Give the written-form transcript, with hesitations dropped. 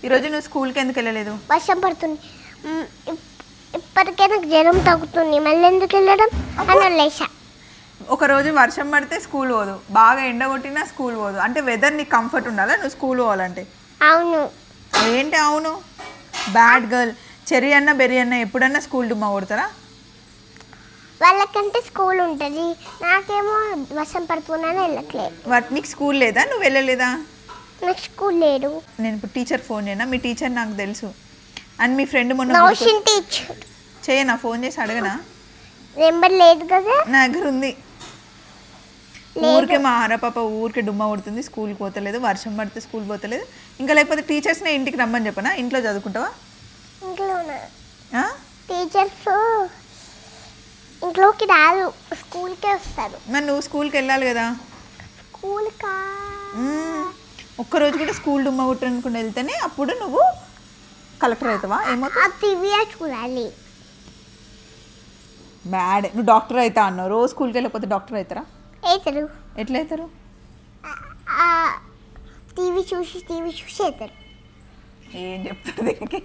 ఈరోజు నువ్వు స్కూల్కి ఎందుకు వెళ్ళలేదు? వర్షం పడుతుంది. ఇప్పటికే నాకు జ్వరం తగ్గుతుంది, మళ్ళీ ఎందుకు వెళ్ళడం అని వదిలేసా. ఒకరోజు వర్షం పడితే స్కూల్ పోదు, బాగా ఎండ కొట్టినా స్కూల్ పోదు. అంటే వెదర్ నీకు కంఫర్ట్ ఉండాలా నువ్వు స్కూల్ పోవాలంటే? అవును. ఏంటి అవును? Bad girl. చెర్రీ అన్న బెర్రీ అన్న ఎప్పుడన్నా స్కూల్ డుమ్మా కొడతారా? వాళ్ళకంటే స్కూల్ ఉంటుంది, నాకేమో వర్షం పడుతున్నాను వెళ్ళట్లేదు. నీకు స్కూల్ లేదా? నువ్వు వెళ్ళలేదా? నాకు స్కూల్ లేదు. నేను ఇప్పుడు టీచర్ ఫోన్ చేయనా? మీ టీచర్ నాకు తెలుసు. అండ్ మీ ఫ్రెండ్ మొన్న టీచర్ చేయనా? ఫోన్ చేసి అడగనా? నెంబర్ లేదు కదా నా దగ్గర ఉంది. ఊరికే మా ఆరపాప ఊరికే డుమ్మా కొడుతుంది, స్కూల్కి పోతలేదు, వర్షం పడితే స్కూల్ పోతలేదు. ఇంకా లేకపోతే టీచర్స్ని ఇంటికి రమ్మని చెప్పనా? ఇంట్లో చదువుకుంటావా? ఇంట్లోనా? టీచర్స్ ఇంట్లోకి రాదు, స్కూల్కే వస్తారు. మరి నువ్వు స్కూల్కి వెళ్ళాలి కదా. స్కూల్కా ఒక్కరోజు కూడా స్కూల్ డుమ్మా కొట్టనుకుంటూ వెళ్తేనే అప్పుడు నువ్వు కలెక్టర్ అవుతావా? టీవీయే చూడాలి. బ్యాడ్. నువ్వు డాక్టర్ అవుతా అన్నావు, రోజు స్కూల్కి వెళ్ళకపోతే డాక్టర్ అవుతారా? అవుతారు. ఎట్లా అవుతారు? టీవీ చూసి అవుతారు. ఏం చెప్తారు దీనికి?